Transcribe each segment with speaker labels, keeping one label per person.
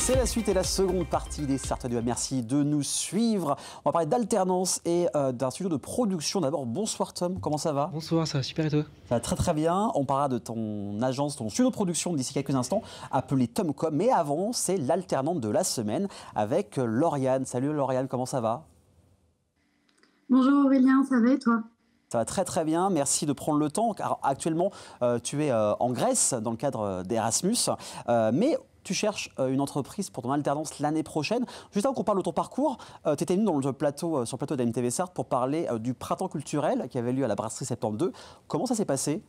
Speaker 1: C'est la suite et la seconde partie des Sarthe Débat. Merci de nous suivre. On va parler d'alternance et d'un studio de production. D'abord, bonsoir Tom, comment ça va?
Speaker 2: Bonsoir, ça va super et toi?
Speaker 1: Ça va très très bien. On parlera de ton agence, ton studio de production d'ici quelques instants, appelé Tomcom. Mais avant, c'est l'alternante de la semaine avec Lauriane. Salut Lauriane, comment ça va?
Speaker 3: Bonjour Aurélien, ça va et toi?
Speaker 1: Ça va très très bien, merci de prendre le temps. Car actuellement, tu es en Grèce dans le cadre d'Erasmus, mais tu cherches une entreprise pour ton alternance l'année prochaine. Juste avant qu'on parle de ton parcours, tu étais venu sur le plateau d'AMTV Sarthe pour parler du printemps culturel qui avait lieu à la Brasserie 72. Comment ça s'est passé,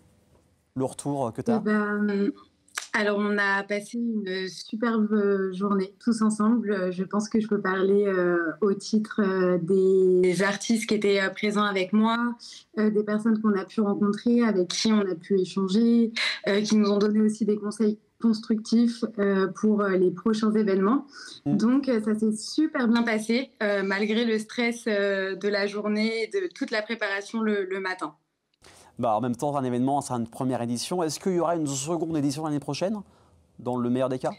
Speaker 1: le retour que tu as?
Speaker 3: Alors, on a passé une superbe journée tous ensemble. Je pense que je peux parler au titre des artistes qui étaient présents avec moi, des personnes qu'on a pu rencontrer, avec qui on a pu échanger, qui nous ont donné aussi des conseils constructifs pour les prochains événements. Donc, ça s'est super bien passé, malgré le stress de la journée et de toute la préparation le matin.
Speaker 1: En même temps, un événement, c'est une première édition. Est-ce qu'il y aura une seconde édition l'année prochaine, dans le meilleur des cas?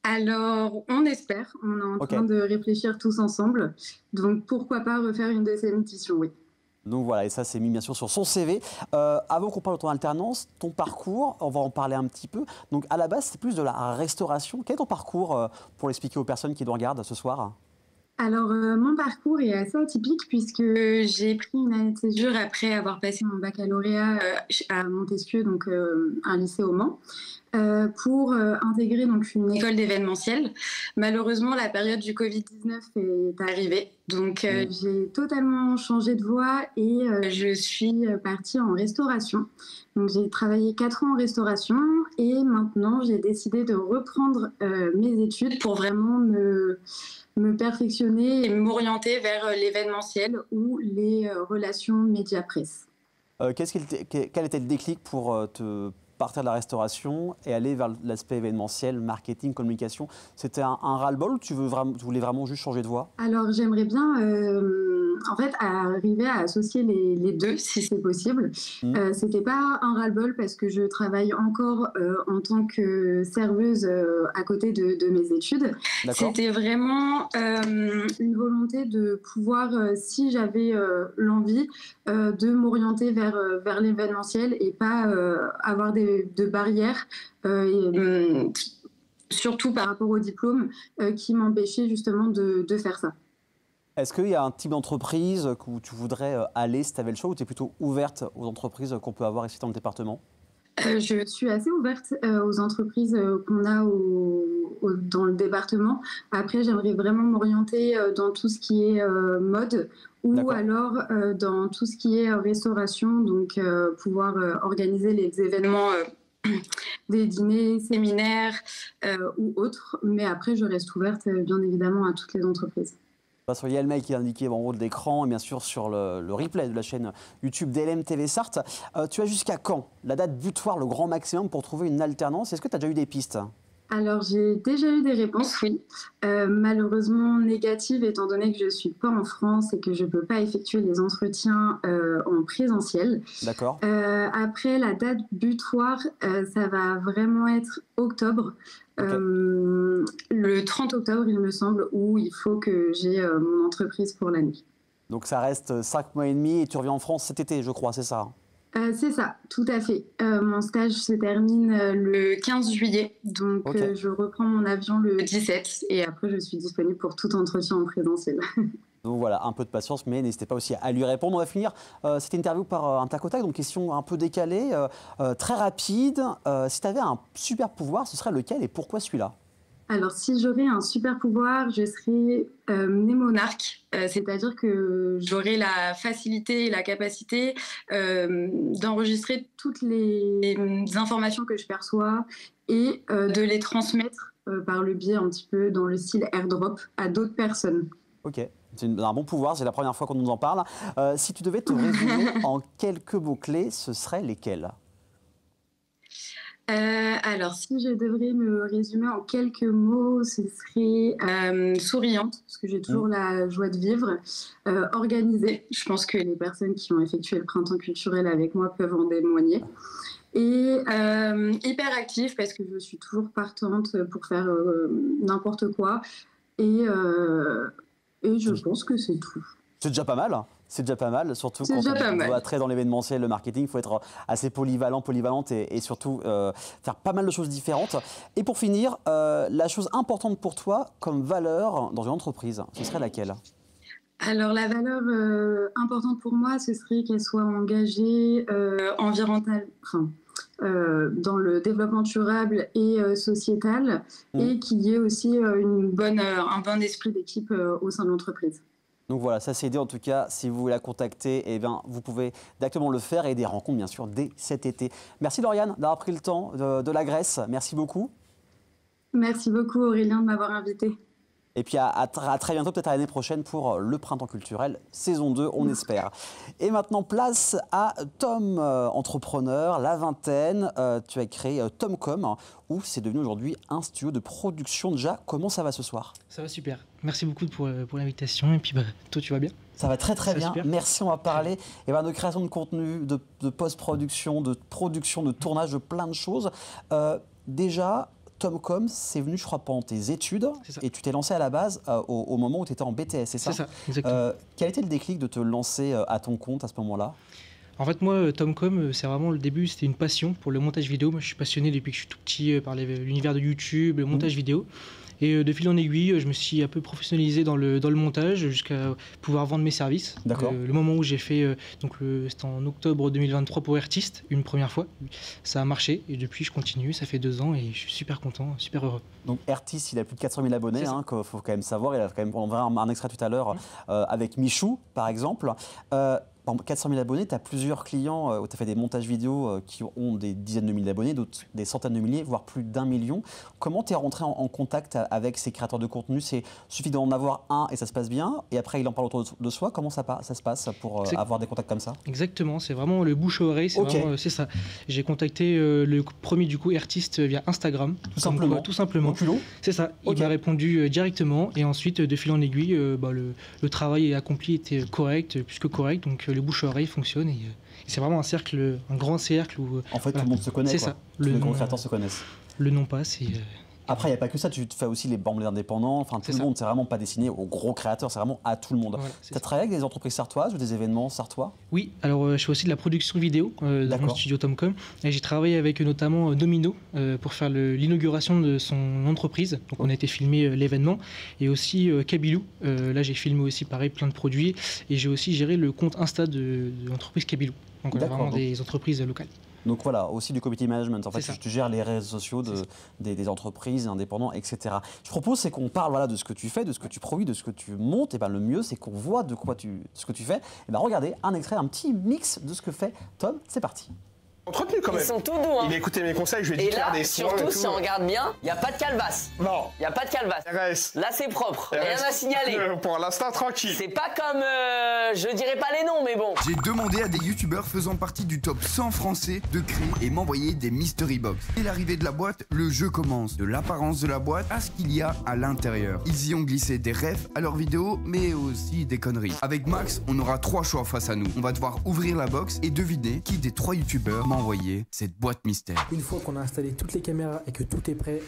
Speaker 3: Alors, on espère. On est en train de réfléchir tous ensemble. Donc, pourquoi pas refaire une deuxième édition, oui.
Speaker 1: Donc voilà, et ça, c'est mis bien sûr sur son CV. Avant qu'on parle de ton alternance, ton parcours, on va en parler un petit peu. Donc, à la base, c'est plus de la restauration. Quel est ton parcours pour l'expliquer aux personnes qui nous regardent ce soir?
Speaker 3: Alors, mon parcours est assez atypique puisque j'ai pris une année de césure après avoir passé mon baccalauréat à Montesquieu, donc un lycée au Mans, pour intégrer donc une école d'événementiel. Malheureusement, la période du Covid-19 est arrivée, donc j'ai totalement changé de voie et je suis partie en restauration. Donc, j'ai travaillé 4 ans en restauration et maintenant, j'ai décidé de reprendre mes études pour vraiment me perfectionner et m'orienter vers l'événementiel ou les relations médias-presse.
Speaker 1: Quel était le déclic pour te partir de la restauration et aller vers l'aspect événementiel, marketing, communication? C'était un ras-le-bol ou tu voulais vraiment juste changer de voie?
Speaker 3: Alors, j'aimerais bien en fait arriver à associer les deux si c'est possible. C'était pas un ras-le-bol parce que je travaille encore en tant que serveuse à côté de mes études. C'était vraiment une volonté de pouvoir, si j'avais l'envie, de m'orienter vers l'événementiel et pas avoir de barrières, surtout par rapport au diplôme, qui m'empêchait justement de faire ça.
Speaker 1: Est-ce qu'il y a un type d'entreprise où tu voudrais aller si tu avais le choix, ou tu es plutôt ouverte aux entreprises qu'on peut avoir ici dans le département?
Speaker 3: Je suis assez ouverte aux entreprises qu'on a dans le département. Après, j'aimerais vraiment m'orienter dans tout ce qui est mode ou alors dans tout ce qui est restauration, donc pouvoir organiser les événements, des dîners, séminaires ou autres. Mais après, je reste ouverte bien évidemment à toutes les entreprises.
Speaker 1: Sur Yelmay qui est indiqué en haut de l'écran et bien sûr sur le replay de la chaîne YouTube d'LMTV Sarthe. Tu as jusqu'à quand la date butoir, le grand maximum pour trouver une alternance? Est-ce que tu as déjà eu des pistes?
Speaker 3: Alors, j'ai déjà eu des réponses, oui. Malheureusement négatives, étant donné que je ne suis pas en France et que je ne peux pas effectuer les entretiens en présentiel.
Speaker 1: D'accord.
Speaker 3: Après, la date butoir, ça va vraiment être octobre. Le 30 octobre, il me semble, où il faut que j'ai mon entreprise pour l'année.
Speaker 1: Donc, ça reste 5 mois et demi et tu reviens en France cet été, je crois, c'est ça?
Speaker 3: C'est ça, tout à fait. Mon stage se termine le 15 juillet, donc je reprends mon avion le 17 et après je suis disponible pour tout entretien en présentiel.
Speaker 1: Donc voilà, un peu de patience, mais n'hésitez pas aussi à lui répondre. On va finir cette interview par un tac au tac, donc question un peu décalée, très rapide. Si tu avais un super pouvoir, ce serait lequel et pourquoi celui-là?
Speaker 3: Alors, si j'aurais un super pouvoir, je serais mnémonarque, c'est-à-dire que j'aurais la facilité et la capacité d'enregistrer toutes les informations que je perçois et de les transmettre par le biais un petit peu dans le style airdrop à d'autres personnes.
Speaker 1: Ok, c'est un bon pouvoir, c'est la première fois qu'on nous en parle. Si tu devais te résumer en quelques mots-clés, ce seraient lesquels?
Speaker 3: Alors, si je devrais me résumer en quelques mots, ce serait souriante, parce que j'ai toujours la joie de vivre, organisée. Je pense que les personnes qui ont effectué le printemps culturel avec moi peuvent en témoigner. et hyper active parce que je suis toujours partante pour faire n'importe quoi. Et je pense que c'est tout.
Speaker 1: C'est déjà pas mal. C'est déjà pas mal, surtout quand on doit être dans l'événementiel, le marketing. Il faut être assez polyvalente et surtout faire pas mal de choses différentes. Et pour finir, la chose importante pour toi comme valeur dans une entreprise, ce serait laquelle?
Speaker 3: Alors la valeur importante pour moi, ce serait qu'elle soit engagée dans le développement durable et sociétal, et qu'il y ait aussi un bon esprit d'équipe au sein de l'entreprise.
Speaker 1: Donc voilà, ça c'est aidé en tout cas. Si vous voulez la contacter, eh bien, vous pouvez directement le faire et des rencontres bien sûr dès cet été. Merci Lauriane d'avoir pris le temps de la Grèce. Merci beaucoup.
Speaker 3: Merci beaucoup Aurélien de m'avoir invité.
Speaker 1: Et puis à très bientôt, peut-être à l'année prochaine pour le Printemps culturel, saison 2, on espère. Et maintenant, place à Tom, entrepreneur, la vingtaine. Tu as créé Tomcom, où c'est devenu aujourd'hui un studio de production. Déjà, comment ça va ce soir?
Speaker 2: Ça va super. Merci beaucoup pour l'invitation. Et puis, toi, tu vas bien?
Speaker 1: Ça va très bien.
Speaker 2: Super.
Speaker 1: Merci, on va parler de création de contenu, de post-production, de production, de tournage, de plein de choses. Déjà, Tomcom, c'est venu, je crois, pendant tes études et tu t'es lancé à la base au moment où tu étais en BTS, c'est ça?
Speaker 2: C'est ça, exactement.
Speaker 1: Quel était le déclic de te lancer à ton compte à ce moment-là?
Speaker 2: En fait, moi, Tomcom, c'est vraiment le début, c'était une passion pour le montage vidéo. Moi, je suis passionné depuis que je suis tout petit par l'univers de YouTube, le montage vidéo. Et de fil en aiguille, je me suis un peu professionnalisé dans le montage jusqu'à pouvoir vendre mes services.
Speaker 1: D'accord.
Speaker 2: Le moment où j'ai fait, c'était en octobre 2023 pour Artist, une première fois. Ça a marché et depuis je continue, ça fait 2 ans et je suis super content, super heureux.
Speaker 1: Donc Artist, il a plus de 400 000 abonnés, qu'il faut quand même savoir. Il a quand même, on verra un extrait tout à l'heure avec Michou, par exemple. 400 000 abonnés, tu as plusieurs clients où tu as fait des montages vidéo qui ont des dizaines de milliers d'abonnés, d'autres des centaines de milliers, voire plus d'1 million. Comment tu es rentré en contact avec ces créateurs de contenu? Il suffit d'en avoir un et ça se passe bien, et après il en parle autour de soi. Comment ça se passe pour avoir des contacts comme ça?
Speaker 2: Exactement, c'est vraiment le bouche à oreille, c'est ça. J'ai contacté le premier du coup artiste via Instagram. Tout simplement. C'est ça, il m'a répondu directement et ensuite de fil en aiguille, le travail accompli était correct, plus que correct, donc le bouche à oreille fonctionne et c'est vraiment un grand cercle où...
Speaker 1: En fait, tout le monde se connaît.
Speaker 2: C'est ça.
Speaker 1: Les gros créateurs se connaissent.
Speaker 2: Le nom passe et...
Speaker 1: Après, il n'y a pas que ça, tu fais aussi les bandes indépendants, enfin tout le monde, c'est vraiment pas destiné aux gros créateurs, c'est vraiment à tout le monde. Voilà, tu as travaillé avec des entreprises sartoises ou des événements sartois?
Speaker 2: Oui, alors je fais aussi de la production vidéo dans mon studio Tomcom. Et j'ai travaillé avec notamment Domino pour faire l'inauguration de son entreprise. Donc on a été filmé l'événement. Et aussi Kabilou, là j'ai filmé aussi pareil plein de produits. Et j'ai aussi géré le compte Insta de l'entreprise Kabilou. Donc vraiment des entreprises locales.
Speaker 1: Donc voilà, aussi du community management. En fait, tu gères les réseaux sociaux des entreprises, indépendants, etc. Je propose, c'est qu'on parle de ce que tu fais, de ce que tu produis, de ce que tu montes. Et le mieux, c'est qu'on voit ce que tu fais. Et regardez, un extrait, un petit mix de ce que fait Tom. C'est parti.
Speaker 4: Entretenu quand même.
Speaker 5: Ils sont tout doux, hein.
Speaker 4: Il a écouté mes conseils, je lui ai dit de faire des soins.
Speaker 5: Et là, surtout, si on regarde bien, il n'y a pas de calebasse.
Speaker 4: Non.
Speaker 5: Il n'y a pas de calebasse.
Speaker 4: RS.
Speaker 5: Là, c'est propre. Rien à signaler.
Speaker 4: Pour l'instant, tranquille.
Speaker 5: C'est pas comme... je dirais pas les noms, mais bon.
Speaker 6: J'ai demandé à des youtubeurs faisant partie du top 100 français de créer et m'envoyer des mystery box. Dès l'arrivée de la boîte, le jeu commence. De l'apparence de la boîte à ce qu'il y a à l'intérieur. Ils y ont glissé des refs à leurs vidéos, mais aussi des conneries. Avec Max, on aura 3 choix face à nous. On va devoir ouvrir la box et deviner qui des 3 youtubeurs m'a envoyé cette boîte mystère.
Speaker 7: Une fois qu'on a installé toutes les caméras et que tout est prêt,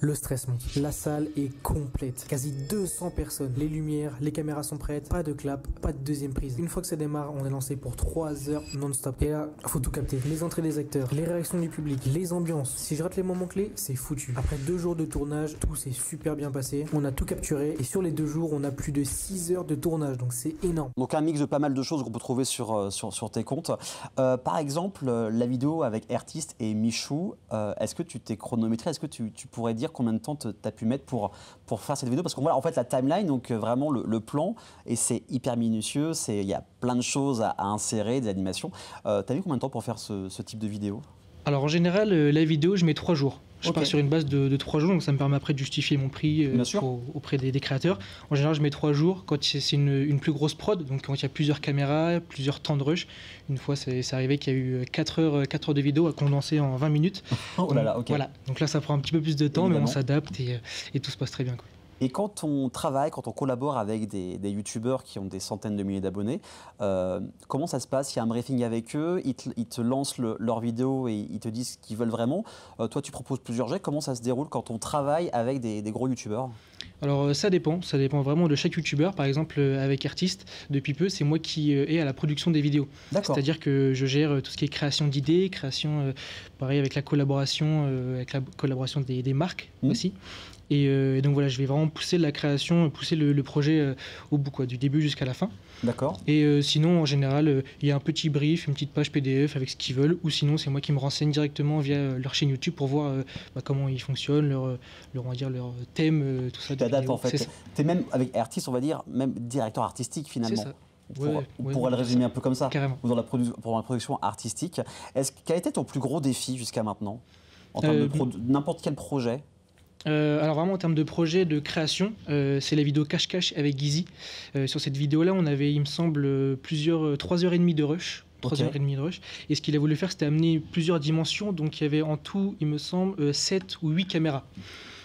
Speaker 7: le stress monte. La salle est complète. Quasi 200 personnes. Les lumières, les caméras sont prêtes. Pas de clap, pas de deuxième prise. Une fois que ça démarre, on est lancé pour 3 heures non-stop. Et là, faut tout capter. Les entrées des acteurs, les réactions du public, les ambiances. Si je rate les moments clés, c'est foutu. Après 2 jours de tournage, tout s'est super bien passé. On a tout capturé. Et sur les 2 jours, on a plus de 6 heures de tournage. Donc c'est énorme.
Speaker 1: Donc un mix de pas mal de choses qu'on peut trouver sur tes comptes. Par exemple, la vidéo avec Artist et Michou, est-ce que tu t'es chronométré? Est-ce que tu pourrais dire combien de temps tu as pu mettre pour faire cette vidéo? Parce qu'on voit en fait la timeline, donc vraiment le plan, et c'est hyper minutieux, il y a plein de choses à insérer, des animations. Tu as mis combien de temps pour faire ce type de vidéo?
Speaker 2: Alors en général, la vidéo, je mets 3 jours. Je pars sur une base de 3 jours, donc ça me permet après de justifier mon prix auprès des créateurs. En général, je mets 3 jours quand c'est une plus grosse prod, donc quand il y a plusieurs caméras, plusieurs temps de rush. Une fois, c'est arrivé qu'il y a eu 4 heures de vidéo à condenser en 20 minutes.
Speaker 1: Oh là là, ok.
Speaker 2: Voilà, donc là, ça prend un petit peu plus de temps, mais on s'adapte et tout se passe très bien, quoi.
Speaker 1: Et quand on travaille, quand on collabore avec des youtubeurs qui ont des centaines de milliers d'abonnés, comment ça se passe? Il y a un briefing avec eux, ils te lancent leurs vidéos et ils te disent ce qu'ils veulent vraiment. Toi, tu proposes plusieurs jets. Comment ça se déroule quand on travaille avec des gros youtubeurs?
Speaker 2: Alors ça dépend vraiment de chaque youtubeur. Par exemple avec Artist, depuis peu, c'est moi qui est à la production des vidéos. C'est-à-dire que je gère tout ce qui est création d'idées, création, pareil avec la collaboration des marques aussi. Et donc voilà, je vais vraiment pousser la création, pousser le projet au bout, quoi, du début jusqu'à la fin.
Speaker 1: D'accord.
Speaker 2: Et sinon, en général, il y a un petit brief, une petite page PDF avec ce qu'ils veulent, ou sinon c'est moi qui me renseigne directement via leur chaîne YouTube pour voir comment ils fonctionnent, on va dire, leur thème, tout ça.
Speaker 1: Tu t'adaptes en fait. Tu es même, avec Artist, on va dire, même directeur artistique finalement.
Speaker 2: C'est ça.
Speaker 1: On pourrait le résumer un peu comme ça.
Speaker 2: Carrément.
Speaker 1: Ou dans la production artistique. Quel était ton plus gros défi jusqu'à maintenant en termes de n'importe quel projet?
Speaker 2: Alors vraiment en termes de projet de création, c'est la vidéo Cache-Cache avec Guizy. Sur cette vidéo-là, on avait, il me semble, 3h30 de rush. 3h30 de rush. Et ce qu'il a voulu faire, c'était amener plusieurs dimensions. Donc il y avait en tout, il me semble, 7 ou 8 caméras.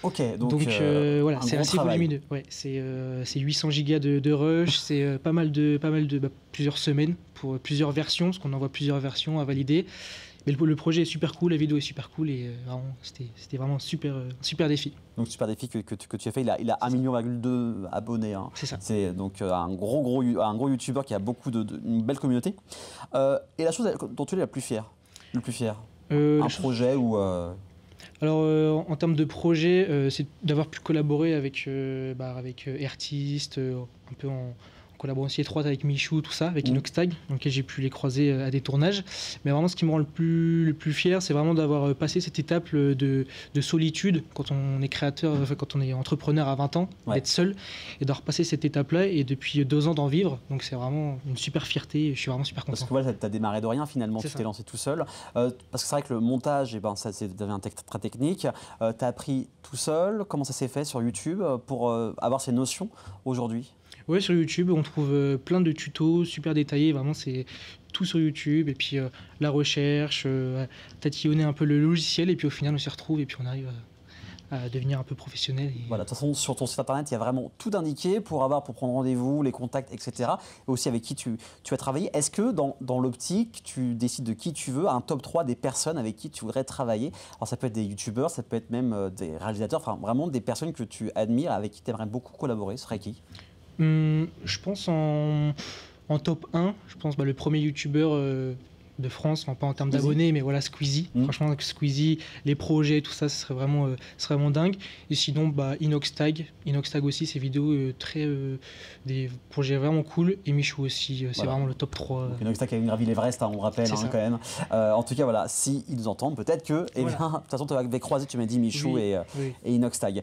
Speaker 1: Ok, donc
Speaker 2: voilà, c'est assez volumineux. Ouais, c'est 800 gigas de rush, c'est pas mal de plusieurs semaines pour plusieurs versions, parce qu'on envoie plusieurs versions à valider. Mais le projet est super cool, la vidéo est super cool et vraiment, c'était vraiment un super défi. Donc
Speaker 1: super défi que tu as fait, il a 1,2 million abonnés. Hein.
Speaker 2: C'est ça.
Speaker 1: C'est donc un gros youtubeur qui a une belle communauté. Et la chose dont tu es le plus fier? Un projet ou...
Speaker 2: Alors en termes de projet, c'est d'avoir pu collaborer avec Artist, un peu en collaboration étroite avec Michou, tout ça, avec Inoxtag, dans lequel j'ai pu les croiser à des tournages. Mais vraiment, ce qui me rend le plus fier, c'est vraiment d'avoir passé cette étape de solitude quand on est créateur, quand on est entrepreneur à 20 ans, d'être seul, et d'avoir passé cette étape-là, et depuis 2 ans d'en vivre. Donc c'est vraiment une super fierté, et je suis vraiment super content.
Speaker 1: Parce que voilà, tu as démarré de rien finalement, tu t'es lancé tout seul. Parce que c'est vrai que le montage, ça devient très technique. Tu as appris tout seul. Comment ça s'est fait sur YouTube pour avoir ces notions aujourd'hui?
Speaker 2: Oui, sur YouTube, on trouve plein de tutos super détaillés. Vraiment, c'est tout sur YouTube. Et puis la recherche, tatillonner un peu le logiciel. Et puis au final, on s'y retrouve et puis on arrive à devenir un peu professionnel.
Speaker 1: Voilà, de toute façon, sur ton site internet, il y a vraiment tout indiqué pour prendre rendez-vous, les contacts, etc. Et aussi avec qui tu as travaillé. Est-ce que dans l'optique, tu décides de qui tu veux, un top 3 des personnes avec qui tu voudrais travailler? Alors ça peut être des youtubeurs, ça peut être même des réalisateurs, enfin vraiment des personnes que tu admires, avec qui tu aimerais beaucoup collaborer. Ce serait qui?
Speaker 2: Je pense en top 1, je pense le premier youtubeur de France, enfin, pas en termes d'abonnés, mais voilà, Squeezie. Franchement, avec Squeezie, les projets, tout ça, ce serait vraiment dingue. Et sinon, Inoxtag aussi, ses vidéos des projets vraiment cool. Et Michou aussi, c'est vraiment le top 3.
Speaker 1: Donc, Inoxtag a gravi l'Everest, on rappelle quand même. En tout cas, voilà, si ils nous entendent, peut-être que, de toute façon, tu avais croisé, tu m'as dit Michou et Inoxtag.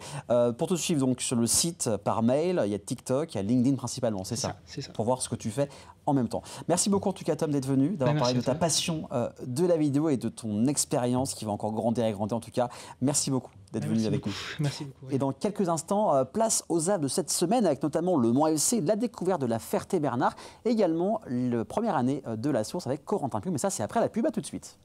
Speaker 1: Pour te suivre donc sur le site par mail, il y a TikTok, il y a LinkedIn principalement, c'est ça. Pour voir ce que tu fais en même temps. Merci beaucoup en tout cas Tom d'être venu, d'avoir parlé de ta passion de la vidéo et de ton expérience qui va encore grandir et grandir en tout cas. Merci beaucoup d'être venu avec nous.
Speaker 2: Merci beaucoup.
Speaker 1: Et dans quelques instants, place aux œuvres de cette semaine avec notamment le Mans FC, la découverte de la Ferté-Bernard, également la première année de la source avec Corentin Pugh. Mais ça c'est après la pub, à tout de suite.